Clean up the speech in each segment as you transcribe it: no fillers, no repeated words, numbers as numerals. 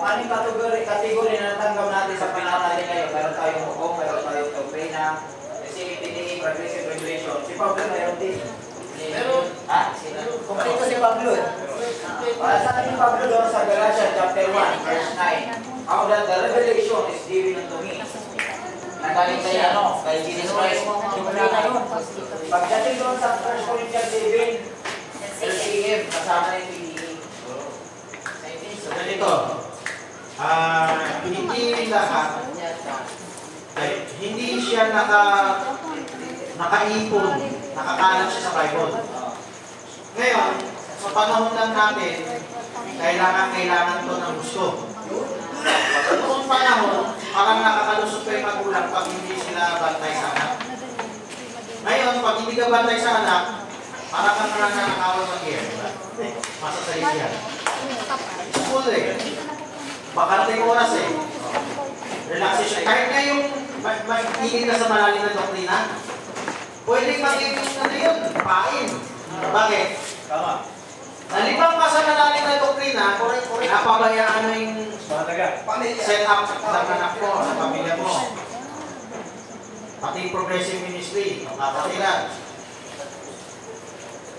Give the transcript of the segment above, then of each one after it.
anong kategory na natanggap natin sa panahon natin ngayon? Meron tayong hukom, meron tayong doktrina, CPTE, Progressive Regulation. Si Pablo meron din. Meron. Kumalito si Pablo. Sabi ni Pablo doon sa Galatians chapter 1, verse 9. How that the revelation is given unto me. Nagaling kay Jesus Christ. Pagdating doon sa 1 Corinthians 7, LCM, kasama na yung PDE. So, ganito. Hindi lahat, hindi siya nakaipon, nakakalat siya sa Bible. Ngayon, sa panahon lang natin, kailangan to ng gusto. Noong panahon, parang nakakalusot ko yung magulang pag hindi sila bantay sa anak. Ngayon, pag hindi ka bantay sa anak, parang kang nananakawan mag-gear. Masasalis yan. School eh. Bakanting oras eh. Relaxation. Kahit nga yung magiging ka sa malalim na doktrina, pwedeng magiging ano yun, pain. Bakit? Tama. Nalibang ka sa malalim na doktrina, napabayaan mo yung set up ng anak mo, sa pamilya mo. Pati progressive ministry, kapatilan.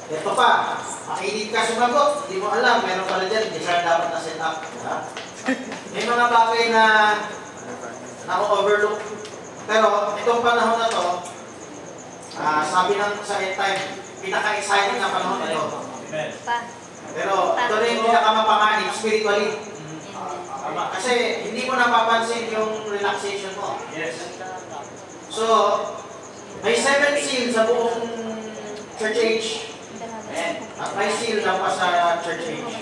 Ito pa, makinig ka sumagot, hindi mo alam, meron pala dyan, hindi siya dapat na set up. May mga bagay na na-overlook. Pero itong panahon na to, sabi ng sa end time, pinaka-exciting na panahon ito. Pero ito rin yung pinaka-mapanganib spiritually. Kasi hindi mo napapansin yung relaxation mo. So, may 7 seals sa buong church age. At may seal lang pa sa church age.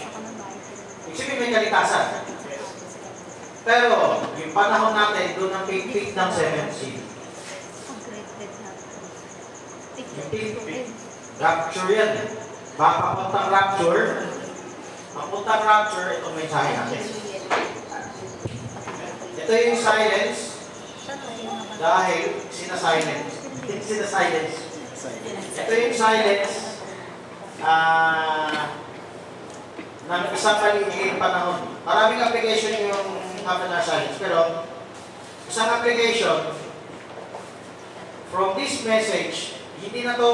Ibig may kalikasan. Pero, yung panahon natin, doon ang peak ng 7 seal. Yung peak. Rapture yan. Papuntang rapture. Papuntang rapture, ito may mensahe natin. Ito yung silence. Dahil sinasilence. Sinasilence. Ito yung silence. Ng isang maliit panahon. Maraming application yung after silence. Pero, isang application, from this message, hindi na to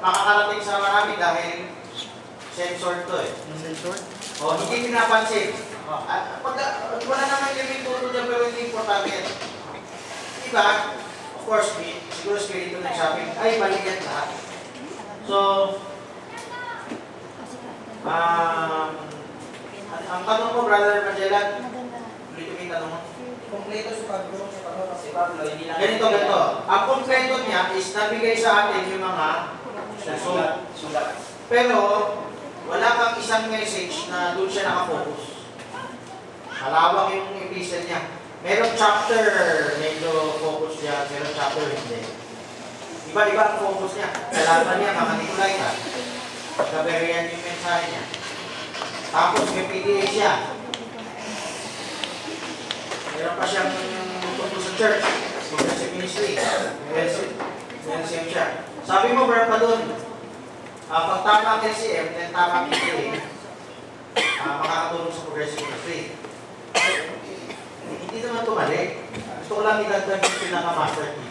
makakarating sa marami dahil censored to eh. Censored? O, hindi pinapansin. Wala naman yung ituto dyan pero hindi importante yan. Diba? Of course, siguro spirito nagsabi, ay, mali yan lahat. So, ang tanong mo, Brother Magellan, ulit yung tanong mo. Kompleto si Pablo, si Pablo, hindi lang. Ganito. Ang kompleto niya is nabigay sa atin yung mga sulat. Pero, wala kang isang message na doon siya nakafocus. Malawak yung epistle niya. Merong chapter, medyo focus niya, merong chapter hindi. Iba-iba ang focus niya. Kalaman niya, mga Nicolaitan. Kaberian yung mensahe niya. Tapos may PDA siya. Meron pa siyang tungkol sa church. Progressive ministry. LCM siya. Sabi mo, Brad, pa doon, pag tama ang LCM, then tama ang PDA, makakatulong sa progressive ministry. Hindi naman tumali. Gusto ko lang idagdag yung pinaka-master key.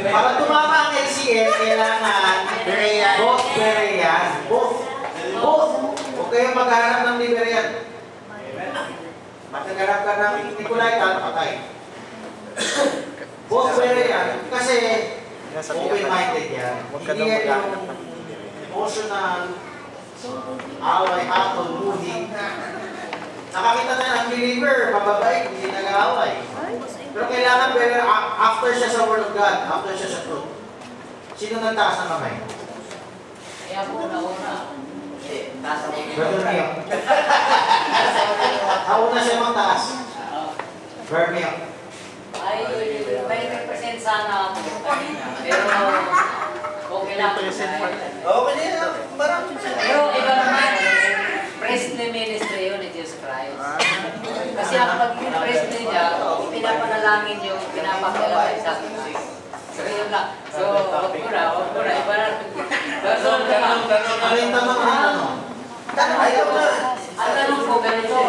Para tumama ang LCM, kailangan both Berean. Both. Huwag kayong maghanap ng Berean. Magkagarap ka ng Nicolaitan, patay. Both Berean. Kasi open-minded yan. Hindi yan yung emotional, away, atol, moody. Nakakita na ng believer, pababay, hindi nag-aaway. Pero kailangan better after siya sa Word of God, after siya sa truth. Sino nagtaas ng kamay? Kaya po una. Taas ang Brother Mio. Una siya magtaas. Brother Mio. Ay, may represent sana ako. Pero, okay lang. Okay na, marami siya. Pero iba naman, Presley ministry yun ni Jesus Christ. Kasi ang pagiging Presley niya, pinapanalangin yung pinapakialaman sa music. So, yun lang. So, wag ko na, iba na. Ano yung tanong? Ang tanong ko ganito,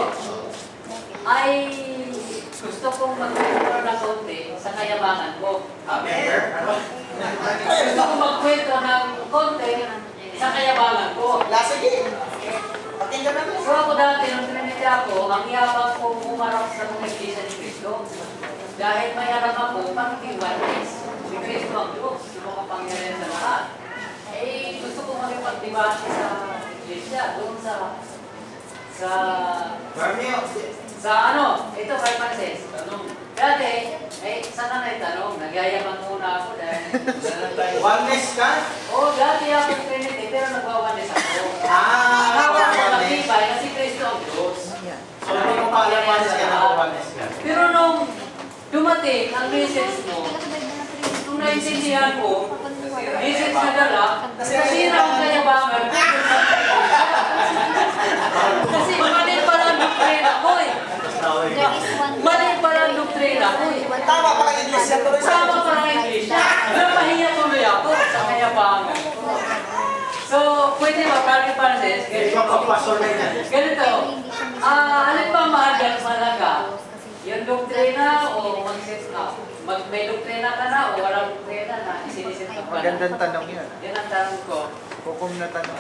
ay gusto kong magkwento ng konti sa kayabangan ko. Gusto kong magkwento ng konti sa kayabangan ko. So ako dati, nung Trinity ako, ang yabang ko umarap sa mga iglesia ni Cristo. Dahil may alam ako, pag-iwanis, si Cristo ang Diyos, yung mga pangyarihan sa lahat. Eh, gusto ko magipagdibati sa iglesia, doon sa ano, ito kay Francis, tanong. Dati, saan ka na itanong? Nagyayabang muna ako dahil... Oneness ka? Oo, dati ako Trinity, pero nagwawanis ako. Oneness. Matibay na si Cristo ang Diyos. So, hindi mo pa alam oneness ka na oneness ka. Pero nung dumating ang message mo, nung naintindihan ko, message na dala, kasi na ang kayabangan, kasi mali pala ang doktrina ko eh. Mali pala ang doktrina ko eh. Tama pa ang iglesia tuloy sa Tama pa ang iglesia. Napahiya tuloy ako sa kayabangan. So, pwede ba, Padre Francis? Ganito, alin ba mahalaga? Yung doktrina o mag-set ka? May doktrina ka na o walang doktrina na isinisit ka pa na? Magandang tanong yan. Yan ang tanong ko. Hukom na tanong.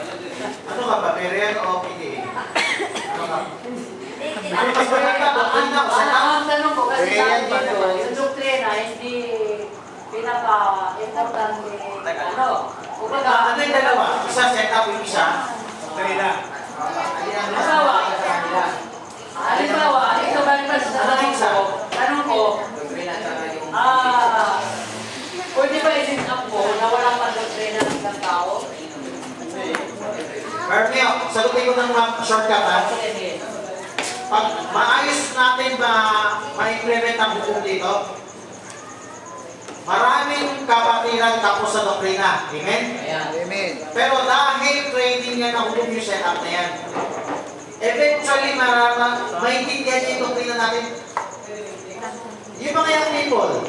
Ano ka ba? Perian o PDA? Ano ka? Ang tanong ko kasi sa akin dito, yung doktrina hindi pinaka-importante. Ano? Ano yung dalawa? Isa set up yung isa. Asawa. Halimbawa, ito ba naman sa tanong ko, pwede ba i-set up ko na walang pang-doktrina ng isang tao? Hermio, sagutin ko ng mga shortcut ha. Pag maayos natin ba ma-implement ang hukom dito, maraming kapatiran tapos sa doktrina. Amen? Amen. Pero dahil training yan ang hukom yung setup na yan, eventually maintindihan niya yung doktrina natin. Yung mga young people,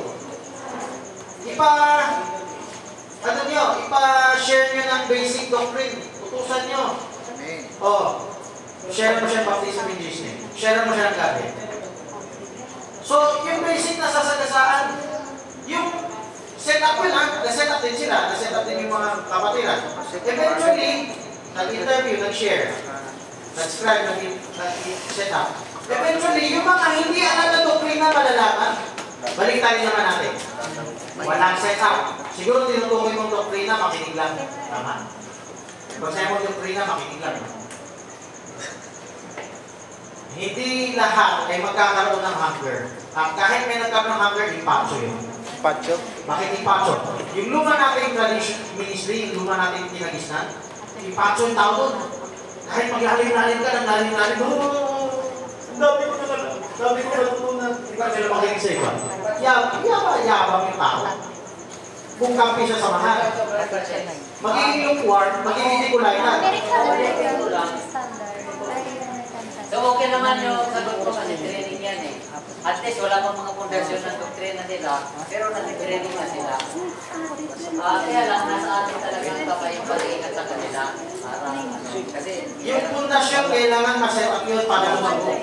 ipa-share nyo ng basic doctrine. Utusan nyo. Amen. Share mo siya ng baptism in Jesus' name. Share mo siya ng gabi. So, yung basic na sasagasaan, yung setup ko lang, na-set up din sila, na-set up din yung mga kapatiran. Eventually, nag-interview, nag-share, nag-scribe, nag-set up. Eventually, yung mga hindi alam na doktrina malalaman, balik tayo naman natin. Walang set up. Siguro tinutukoy mong doktrina, makinig lang. Tama. Pag sa'yo mong doktrina, makinig lang. Hindi lahat ay magkakaroon ng hunger. Kahit may nagkaroon ng hunger, ipacho yun. Pacho. Bakit ipacho? Yung luma natin ministry, yung luma natin kinagisnan, ipacho yung tao doon. Kahit maglalim-lalim ka, naglalim-lalim, dami ko natutunan. Ikaw sila makinig sa iba. Yabang yung tao. Kung kampi siya sa mahal. Magiging lukewarm, magiging tikulay na. So okay naman yung sagot ko kasi training yan eh. At least wala pang mga pundasyon ng doktrina nila, pero nag-training na sila. Kaya lang, nasa atin talaga ang kapay yung pag-iingat sa kanila. Kasi Yung pundasyon, kailangan ma-set up yun para lumago.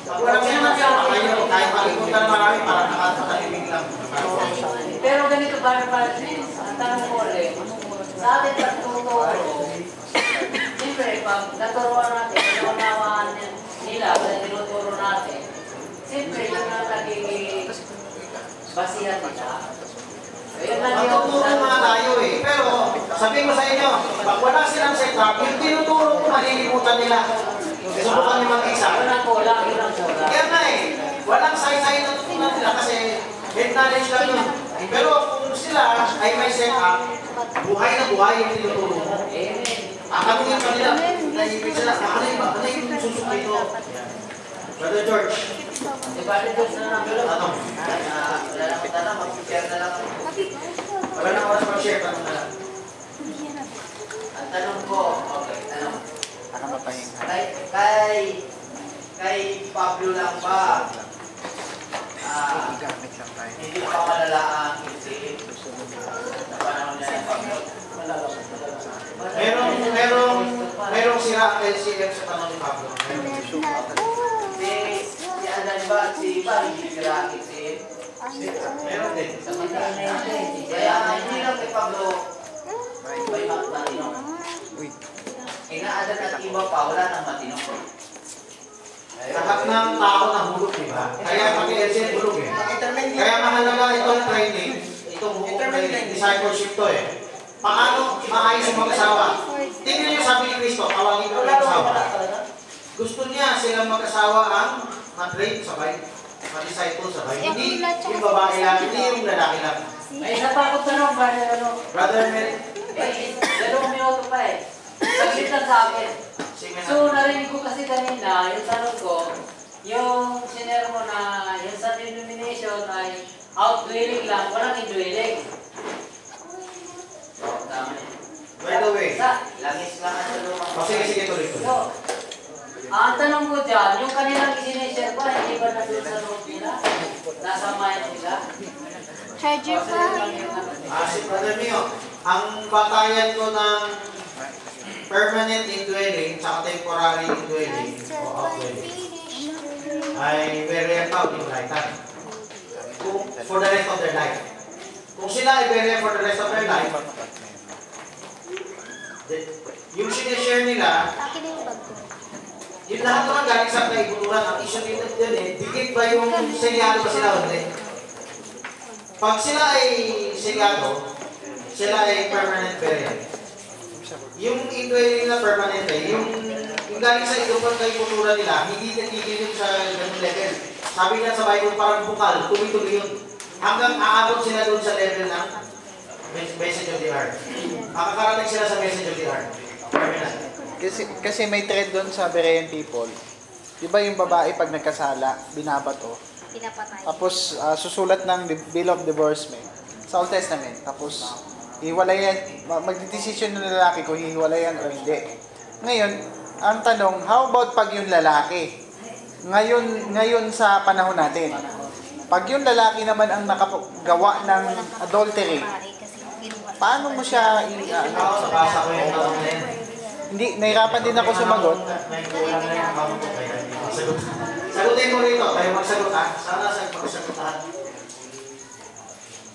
Pag walang siya kayo, kahit pag-ipunta na marami, parang nakatalimig lang. pero ganito ba ang tanong ko ulit, sa atin pagtuturo, siyempre pag naturuan natin, pinunawaan nila, sa tinuturo natin, siyempre yung nagiging basihan nila. Magtuturo nga tayo eh. Pero, sabihin ko sa inyo, pag wala silang set up, yung tinuturo ko, malilimutan nila. Subukan niyo mag-isa. Yun ang kulang, yun ang kulang. Kaya nga eh, walang say-say na tutunan nila kasi head knowledge lang yun. Pero kung sila ay may set up, buhay na buhay yung tinuturo mo. Akamunin pa nila, naibig sila, ano yung susukay ito? Brother George. Di ba rin doon sa nangulo? Tanong. Wala lang kita na, mag-share na lang. Wala na oras mag-share, tanong na lang. Ang tanong ko, okay, tanong. Para mapahinga. Kay Pablo lang ba? Gamit lang tayo. Hindi pa malala ang isip. Sa panahon niya ng Pablo. Meron LCM sa tanong ni Pablo? Si Adan ba? Si Iba, hindi lalaki si Meron din. Sa mga Kaya hindi lang kay Pablo, may matino. Uy. Inaadan at iba pa, wala nang matino. Lahat ng tao na hulog, di ba? Kaya pati LCM hulog eh. Kaya mahalaga itong training, itong discipleship to eh. Paano maayos yung mag-asawa? Tingnan niyo sabi ni Kristo, tawagin ko ng asawa. Gusto niya silang mag-asawa ang ma-train sabay, ma-disciple sabay. Hindi yung babae lang, hindi yung lalaki lang. Ay, isa pa ako tanong, Brother Mel, dalawang minuto pa eh. Saglit lang sa akin. sige na. So, narinig ko kasi kanina, yung tanong ko, yung sinero mo na yung sa denomination ay outdwelling lang, walang indwelling. Tama. By the way, Langis lang ang tulungan. sige, tuloy. So, ang tanong ko dyan, yung kanilang isinishare ba, hindi ba nandun sa loob nila? Nasa mind nila? Charger pa. Si Brother Mio, ang batayan ko ng permanent indwelling at temporary indwelling o outdwelling ay very about yung lifetime. For the rest of their life. Kung sila ay very for the rest of their life, yung sinishare nila, Akin na yung bag ko. yung lahat naman galing sa kaibuturan, ang issue dito din eh, dikit ba yung selyado ba sila o hindi? Pag sila ay selyado, sila ay permanent burial. Yung indwelling na permanent eh, yung galing sa ibang kaibuturan nila, hindi natigil yun sa ganung level. Sabi nga sa Bible, parang bukal, tuloy-tuloy yun. Hanggang aabot sila doon sa level ng message of the heart. Makakarating sila sa message of the heart. Permanent. Kasi may thread doon sa Berean people. Di ba yung babae pag nagkasala, binabato? Pinapatay. Tapos susulat ng bill of divorcement sa Old Testament. Tapos hiwalayan, magdidesisyon ng lalaki kung hiwalayan o hindi. Ngayon, ang tanong, how about pag yung lalaki? Ngayon sa panahon natin. Pag yung lalaki naman ang nakagawa ng adultery, paano mo siya Basa ko yung tanong na yan. Hindi, nahirapan din ako sumagot. May kulang na yung tanong ko kaya hindi masagot. Sagutin mo rito, tayo magsagot ha. Sana sa magsagot ha.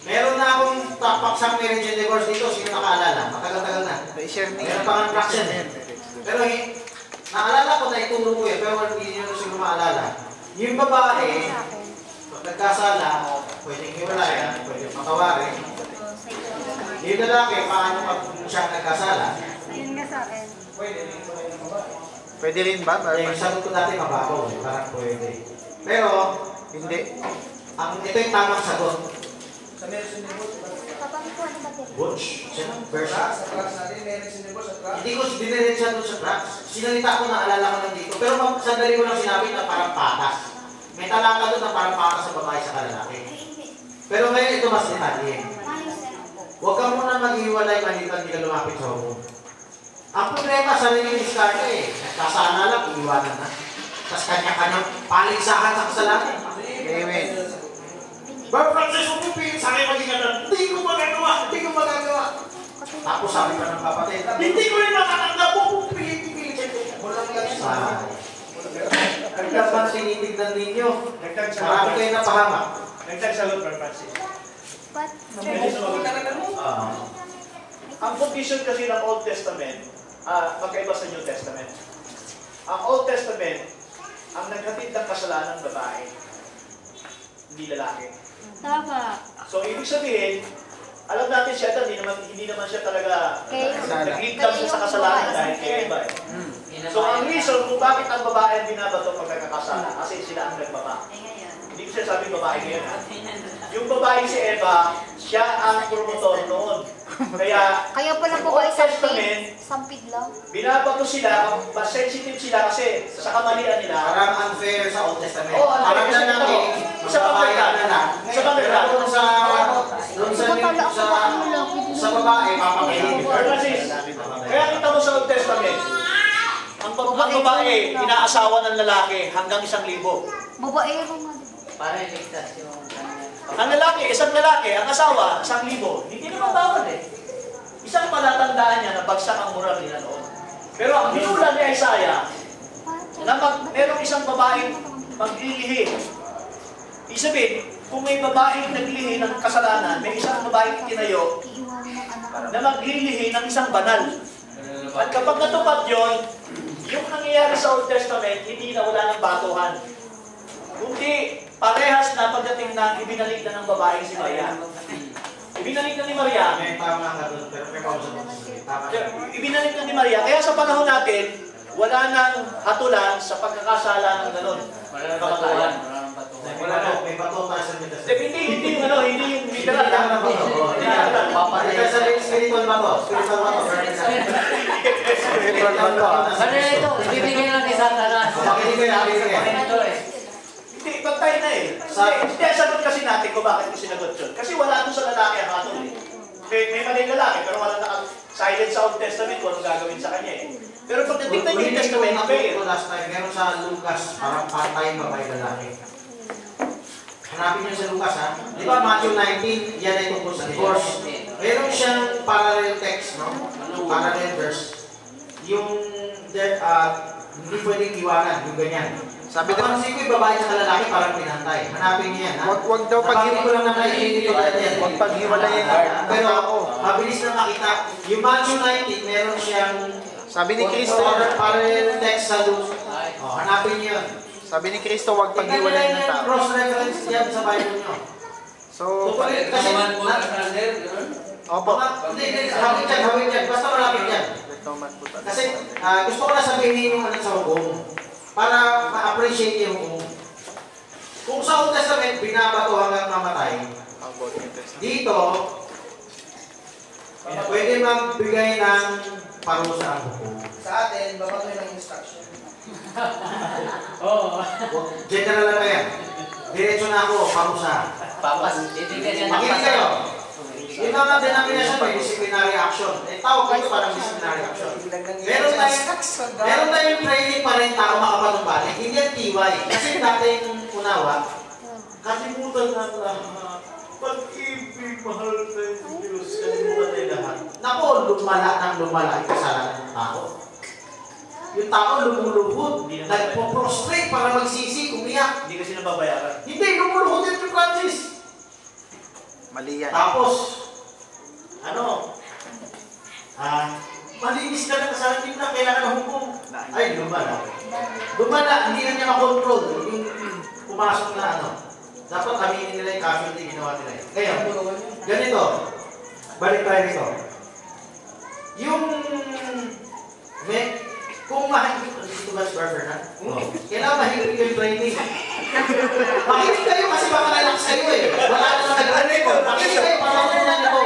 Meron na akong paksang marriage and divorce dito. Sino nakaalala? Matagal-tagal na. I-share niya. Meron pa nga fraction eh. Pero naalala ko na ituro ko eh, pero hindi nyo siguro maalala. Yung babae, pag nagkasala, pwedeng hiwalayan, pwedeng patawarin. Yung lalaki, paano pag siya nagkasala? Ayun nga sa akin. Pwede rin ba? Yung sagot ko dati mababaw, parang pwede. Pero, Hindi. ito yung tamang sagot. Kapag ko ano ba din? Butch, version. Hindi ko diniretsa doon sa tracks. Sinalita ko, naalala ko lang dito. Pero sandali ko lang sinabi na parang patas. May talata doon na parang patas sa babae sa lalaki. Pero ngayon ito mas detalye. Huwag ka muna maghiwalay maliban hindi ka lumapit sa hukom. Ang problema sa rin yung diskarte eh. Nagkasana lang, iiwanan na. Tapos kanya-kanyang paligsahan sa kasalanan. Amen. But Francis, huwag mo pilit sa akin maging ganun. Hindi ko magagawa. Tapos sabi pa ng kapatid, hindi ko rin makatanggap mo kung pilit-pilit siya. Walang lang Nagkabang tinitignan ninyo. Marami kayo napahamak. Nagtagsalot, Brother Francis. But, Ang condition kasi ng Old Testament, magkaiba sa New Testament. Ang Old Testament, ang naghatid ng kasalanan ng babae, hindi lalaki. tama. So, ibig sabihin, alam natin siya, hindi naman siya talaga nag-lead lang siya sa kasalanan dahil kay iba eh. So, ang reason kung bakit ang babae ang binabato pag nagkakasala, kasi sila ang nagbaba. Hindi ko siya sabi babae ngayon. Yung babae si Eva, siya ang promotor noon. Kaya Pala po Old kayo Testament, sampid lang. binabato sila, mas sensitive sila kasi sa kamalian nila. Parang unfair sa Old Testament. Oo, unfair Parang kasi na lang ito. eh. Sa pagkakita. na lang. Sa pagkakita. Pero sa babae, papakainin. Brother Francis, kaya kita mo sa Old Testament, ang babae, inaasawa ng lalaki hanggang 1,000. Babaero nga. Para iligtas yung kanya. Ang lalaki, isang lalaki, ang asawa, 1,000. Hindi naman bawal eh. Isang palatandaan niya na bagsak ang moral nila noon. Pero ang hinula ni Isaiah, na merong isang babaeng maglilihi. Ibig sabihin, kung may babaeng naglilihi ng kasalanan, may isang babaeng tinayo na maglilihi ng isang banal. At kapag natupad yun, yung nangyayari sa Old Testament, hindi na wala ng batuhan. Kundi parehas na pagdating na ibinalik na ng babae si Maria. Ibinalik na ni Maria. May tama ka doon, pero may kausap mo. Tama ka. Ibinalik na ni Maria. Kaya sa panahon natin, wala nang hatulan sa pagkakasala ng ganun. Wala nang batuhan. Wala na, may bato tayo sa mitas. Hindi yung literal. Hindi na bato. Ito sa spiritual bato. Spiritual bato. Spiritual ba to? Kasi ito, ibibigay lang ni Satanas. Makinig kayo, habi kayo. Ito eh. Hindi, pantay na eh. Hindi, sagot kasi natin kung bakit ko sinagot yun. Kasi wala doon sa lalaki ang hatol eh. May maling lalaki, pero wala silent sa Old Testament kung anong gagawin sa kanya eh. Pero pag natignan yung New Testament, fair. Last time, meron sa Lucas, parang patay babae lalaki. Hanapin niyo sa Lucas ha. Di ba Matthew 19, yan ay tungkol sa divorce. Meron siyang parallel text, no? Parallel verse. Yung hindi pwedeng iwanan, yung ganyan. Sabi daw, Kapag sige babae sa lalaki, parang pinantay. Hanapin niyo yan ha. wag daw Napakita ko lang naman yung wag paghiwalayin ng pero tao. mabilis na makita. Yung Matthew 19, meron siyang Sabi ni Kristo, parallel text sa Lucas. Hanapin niyo yun. sabi ni Kristo, wag paghiwalayin ng tao. Cross-reference yan sa Bible nyo. So, Kasi, opo. hindi, hawin dyan. Basta malapit yan. Kasi gusto ko na sabihin yung ano sa hukom para ma-appreciate yung hukom. Kung sa Old Testament, binabato hanggang mamatay, dito, pwede magbigay ng parusa ang hukom. Sa atin, babato ng instruction. Oo. General na yan. Diretso na ako, parusa. Papas, ibigay niya ng Makinig kayo. Yung mga denomination may disciplinary action. Tawag dito parang disciplinary action. Meron tayong training pa rin tao makapanumbalik. Hindi yan TY. Kasi dati yung unawa, kalimutan na lahat. Pag-ibig, mahal tayo sa Diyos. Kalimutan tayo lahat. Naku, lumala ng lumala yung kasalanan ng tao. Yung tao lumuluhod. Nagpo-prostrate para magsisi, umiyak. Hindi kasi nababayaran. Hindi, lumuluhod yan yung Francis. Mali yan. Tapos, malinis ka na kasalanan, hindi na kailangan ng hukom. Ay, lumala. Lumala, hindi na niya makontrol. Yung pumasok na Dapat kaminin nila yung casualty, ginawa nila. Ngayon, ganito. Balik tayo nito. Yung, kung mahigit, dito ba si Barber na? Kailangan mahigit yung training. Makinig kayo kasi baka lalak sa'yo eh. Wala na nag-record. Makinig kayo, pamatunan ako.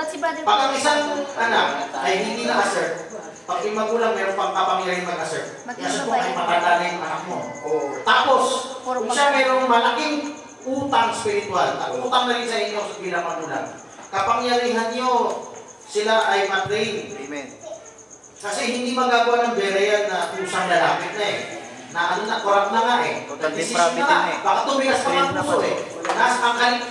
Ba't si brother? Pag ang isang anak ay hindi na-assert, pag yung magulang meron pang kapangyarihan mag-assert, kasi kung ay matanda na yung anak mo. Tapos, kung siya mayroong malaking utang spiritual, at utang na rin sa inyo bilang magulang, kapangyarihan nyo sila ay matrain. Amen. Kasi hindi magagawa ng burial na kusang lalapit na eh. Corrupt na nga eh. Total Decision depravity na eh. Baka tumigas pa ang puso eh.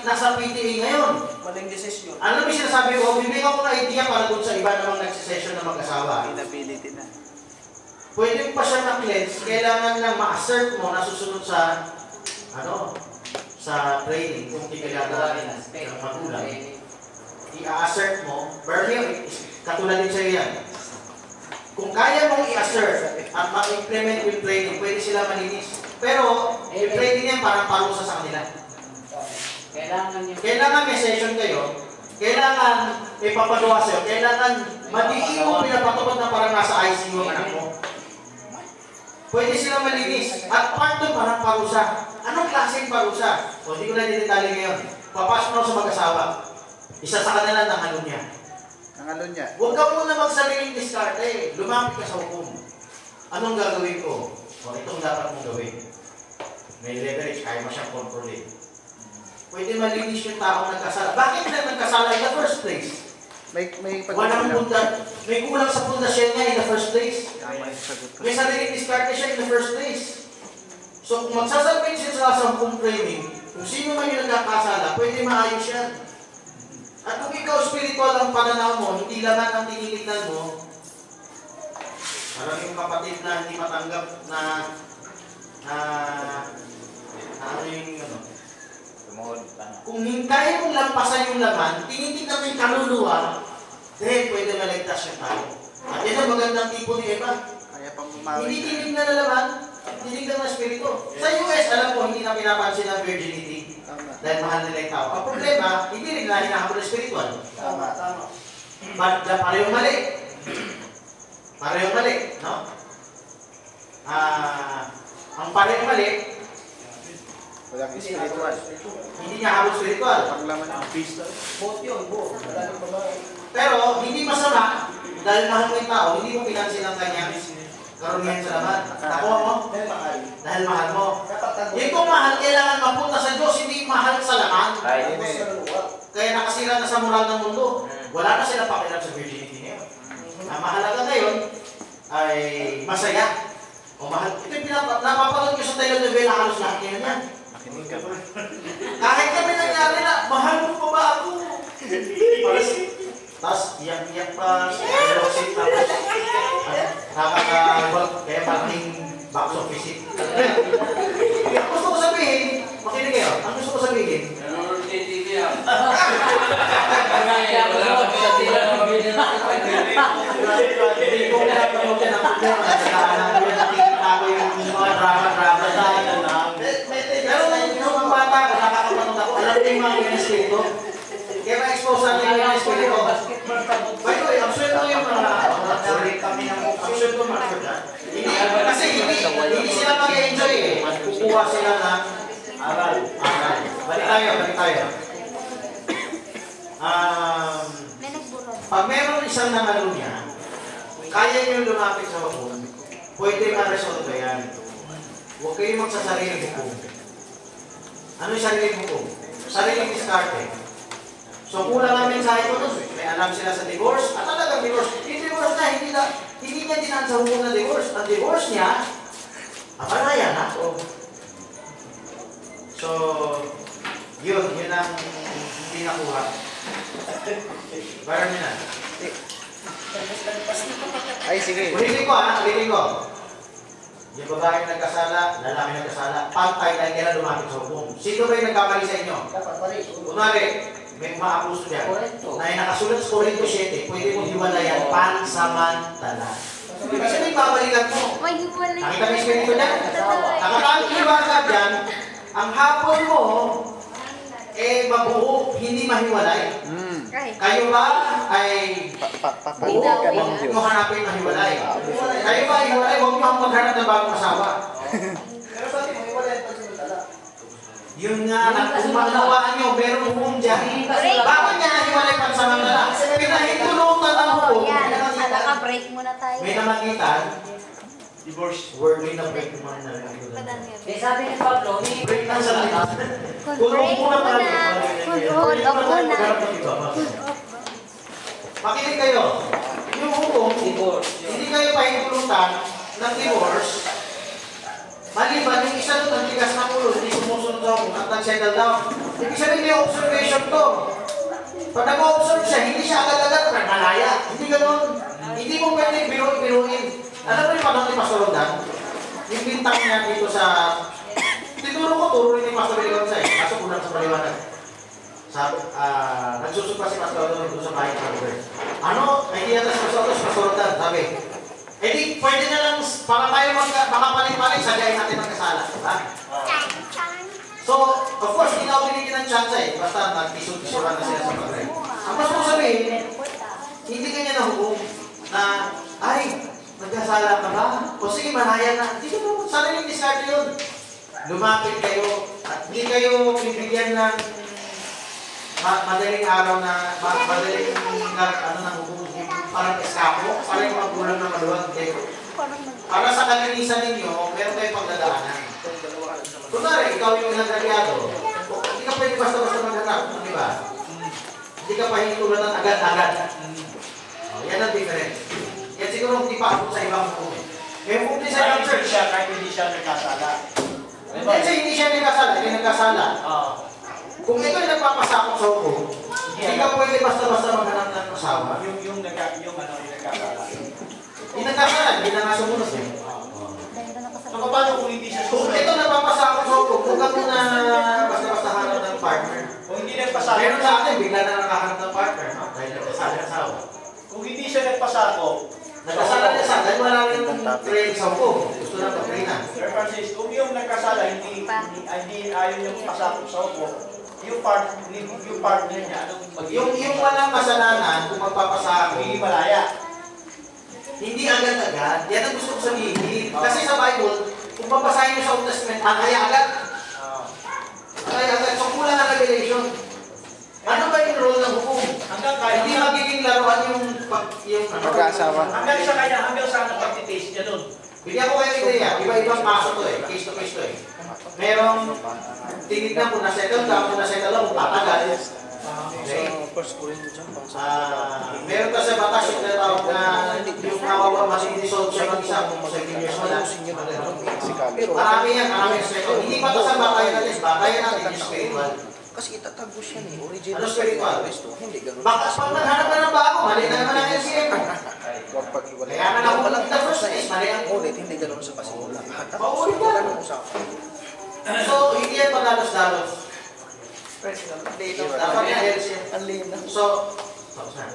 Nasa PTA ngayon. Maling desisyon. Ano ba sinasabi ko? Bibigyan ko na idea para doon sa iba namang nagsisession ng mag-asawa. Inability na. Pwede pa siya na-cleanse, kailangan lang ma-assert mo na susunod sa sa training kung kailangan ng magulang. I-assert mo, Bernie, katulad din sa'yo yan. Kung kaya mong i-assert at ma-implement yung training, pwede sila malinis. Pero, yung training yan parang parusa sa kanila. Kailangan may session kayo, kailangan may papagawa sa'yo, kailangan madiin mo pinapatupad na parang nasa ICU ang anak mo. Pwede sila malinis. At part doon parang parusa. Anong klaseng parusa? O, hindi ko na didetalye ngayon. Papasok na sa mag-asawa. Isa sa kanila ng ano niya. Ang niya. Huwag ka muna magsariling diskarte. Lumapit ka sa hukom. Anong gagawin ko? O, itong dapat mong gawin. May leverage, kaya mo siyang kontrolin. Pwede malinis yung taong nagkasala. Bakit na nagkasala in the first place? Walang punta. May kulang sa pundasyon niya in the first place. May sariling diskarte siya in the first place. So, kung magsasabit siya sa hukom training, kung sino man yung nagkakasala, pwede maayos yan. At kung ikaw spiritual ang pananaw mo, hindi laman ang tinitignan mo, Parang yung kapatid na hindi matanggap na ano yung ano. Tumuhod. Kung kaya mong lampasan yung laman, tinitignan mo yung kaluluwa, pwede maligtas yung tao. At yan ang magandang tipo ni Eva. Kaya pang bumawi. Hindi tinignan na laman, tinignan na spirito. Sa US, alam ko, hindi na pinapansin ang virginity. Tama. Dahil mahal nila yung tao. Ang problema, hindi rin na hinahabol ng spiritual. Tama. Parehong mali. Parehong mali, no? Ang parehong mali, Walang spiritual. hindi niya habol spiritual. Panglaman ng Both yun, both. Maraming babae. Pero, hindi masama, dahil mahal mo yung tao, hindi mo pinansin ang kanyang karunihan sa laman. Nakuha mo? Dahil mahal mo. Yung kung mahal, kailangan mapunta sa Diyos, hindi mahal sa laman. Ay, Kaya nakasira na sa moral ng mundo. Wala na sila pakialam sa virginity niya. Ang mahalaga ngayon ay masaya. O mahal. Ito yung napapanood ko sa telenovela, halos lahat ngayon yan. makinig ka ba? Kahit kami nangyari na, mahal mo pa ba ako? Tapos, iyak-iyak pa, erosit, tapos, nakakabag, kaya parang box office. Ang gusto ko sabihin, makinig kayo, ang gusto ko sabihin, Nanonood kay TV yan. Kaya ako sa tila ng pamilya hindi ko pinapanood yan ang problema, nagkakaalam ko yan, nakikita ko yung mga drama-drama tayo. Pero yung mga bata ko, nakakapanood ako, alam ko yung mga ministrito. Kaya ma-expose natin yung ministrito. By the way, absurd ko yung mga absurd ko mga kasi hindi sila mag-enjoy eh. Kukuha sila ng aral. Balik tayo. May nagburod. Pag meron isang nanalo niya, kaya niyo lumapit sa hukom, pwede ma-resolve yan. Huwag kayong magsasariling hukom. Ano yung sariling hukom? Sariling diskarte. So kulang ang mensahe ko nun. May alam sila sa divorce, at talagang divorce. Yung divorce na, hindi niya dinaan sa hukom na divorce. Ang divorce niya, apalayan na. So, yun ang hindi nakuha. Parang yun na. Ay, sige. Ulitin ko. Yung babae nagkasala, lalaki nagkasala, pantay dahil kailan lumapit sa hukom. Sino ba yung nagkamali sa inyo? Kunwari, may umaabuso dyan, na yung nakasulat sa Corinto 7, pwede mo hiwalayan pansamantala. Ibig sabihin, babalikan mo. May hiwalay. Nakita mo yung spirito niya? Nakakaang liwanag dyan, ang hapon mo, mabuo, hindi mahiwalay. Kayo ba ay Papalit ka ng huwag Diyos. mo hanapin na hiwalay? Kayo ba hiwalay? Huwag mo ang maghanap ng bagong asawa. Pero sa atin, may wala yung pagsimutala. Yun nga, kung maunawaan nyo, meron hukom dyan. Bakit niya nahiwalay pansamantala? Pinahintulutan ang hukom. Yan, naka-break muna tayo. May namagitan, Divorce. word may na-break mo na. Eh, sabi ni Pablo, may Break lang sa lahat. Could break muna. Could off muna. Makinig kayo. Yung hukom, divorce. hindi kayo pahintulutan ng divorce. Maliban, yung isa doon, ang tigas na ulo, hindi sumusunod sa hukom at nag-settle down. Ibig sabihin may observation to. Pag nag-observe siya, hindi siya agad-agad nagmalaya. Hindi ganoon. Hindi mo pwede biruin. Alam mo yung panahon ni Pastor Rodan? Yung bintang niya dito sa... turo rin ni Pastor Rodan eh. Kaso kulang sa paliwanag. Nagsusukla si Pastor Rodan dito sa bahay ng Robert. Ano? Ay di yata si Pastor Rodan, sabi. Eh di, pwede na lang, para tayo makapalit-palit, sadyain natin ang kasala. Diba? So, of course, hindi na ako binigyan ng chance eh. Basta nag-isod-isuran na sila sa pag-ray. Ang mas mo sabihin, hindi kanya nahukom na, ay, nagkasala ka ba? O sige, manaya na. Hindi ko, sariling discard yun. Lumapit kayo at hindi kayo bibigyan ng madaling araw na, madaling ano ng hukom, parang eskapo, parang magkulang na maluwag. Para sa kalinisan ninyo, meron kayong pagdadaanan. Kunwari, ikaw yung nagraryado, hindi ka pwede basta-basta maghanap, di ba? Hindi ka pahintulad ng agad-agad. Yan ang difference. Yan siguro hindi pa ako sa ibang hukum. May hukum din sa ibang church. Kahit hindi siya nagkasala. Let's say hindi siya nagkasala. Kung ikaw yung nagpapasakot sa hukum, hindi ka pwede basta-basta maghanap ng asawa. Yung nagkasala. Hindi nagkakaroon, hindi na nga sumunod eh. So, paano kung hindi siya Kung sumunod? ito napapasa ako sa huwag ka muna basta-basta hanap ng partner. Kung hindi nagpasako, Meron sa akin, bigla na nakahanap ng partner, no? Dahil nagkasala ng asawa. kung hindi siya nagpasako, Nagkasala niya sa dahil wala rin training sa hukom. Gusto na pag-trainan. Sir Francis, kung yung nagkasala, hindi ayaw niyang pasakot sa upo, yung partner niya, anong Yung walang kasalanan, kung magpapasa ako, hindi malaya. hindi agad-agad. Yan ang gusto ko sabihin. Kasi sa Bible, kung papasahin niyo sa Old Testament, agad. Agad. So kulang ang revelation. Ano ba yung role ng hukom? Hanggang kaya, Hindi magiging laruan yung Mag-aasawa. hanggang sa kanya, hanggang sa pag-taste niya doon. Bigyan ko kayo ng ideya. Iba-ibang kaso to eh. Case to case to eh. Merong tinignan ko na settle down, kung na-settle down, kung tatagal. Okay? Meron kasi batas yung tinatawag na yung nawawa masi-dissolve siya ng isa kung 7 years mo lang. Marami yan, marami yung settle. Hindi pa ito sa batayan natin. Batayan natin yung spiritual. Kasi itatagos yan eh. Original Ano spiritual? Hindi ganun. Baka pag naghanap ka ng bago, mali na naman ang LCM mo. Huwag pag-iwalay. Kaya na ako lang the first place, mali ang Ulit, hindi ganun sa pasimula. Maulit ka. Ganun usapan. So, hindi yan padalos-dalos. Dapat yan LCM. Ang lina. So, tapos na.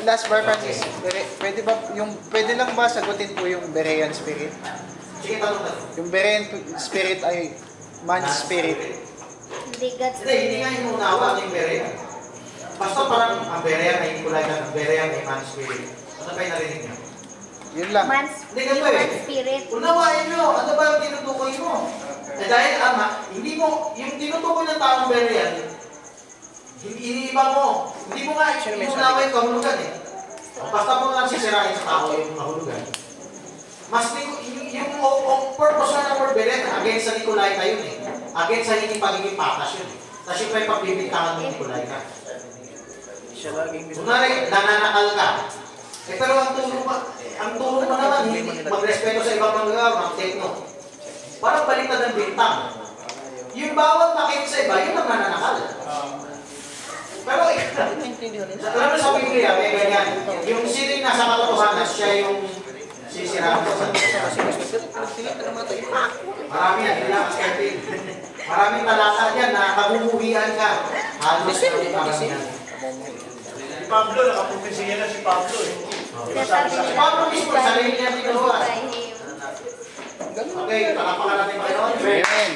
Last bar, Francis. Pwede lang ba sagutin po yung Berean spirit? Sige, tanong na. Yung Berean spirit ay man's spirit. Hindi God's Hindi nga yung unawa ng Berea. Basta parang ang Berea ay kulay na ang Berea ay man spirit. Ano ba yung narinig niyo? Yun lang. Hindi ganito eh. Man's spirit. Unawain nyo, ano ba yung tinutukoy mo? Dahil ama, hindi mo, yung tinutukoy ng taong Berea, iniiba mo. Hindi mo nga inunawa yung kahulugan eh. Basta mo nga sisirain sa tao yung kahulugan. Mas yung purpose na ng word Berea, against sa Nicolaita yun eh. Against sa hindi pagiging patas yun eh. Tapos yung may pagbibintangan ng Nicolaita. Siya laging Kunwari, nananakal ka. Eh pero ang tulong mo naman, hindi magrespeto sa ibang manggagawa, mag-take note. Parang baliktad ng bintang. Yung bawat makita sa iba, yun ang nananakal. Pero alam mo sa Biblia, may ganyan. Yung sining nasa katotohanan, siya yung sisiraan sa Marami yan, hindi lang skeptic. Maraming talata dyan na kabubuhian ka. Halos na parang yan. Si Pablo, nakaprofesiya na si Pablo eh. Si Pablo mismo, sarili niya tinuruan. Okay, pakapakan natin pa yun. Amen.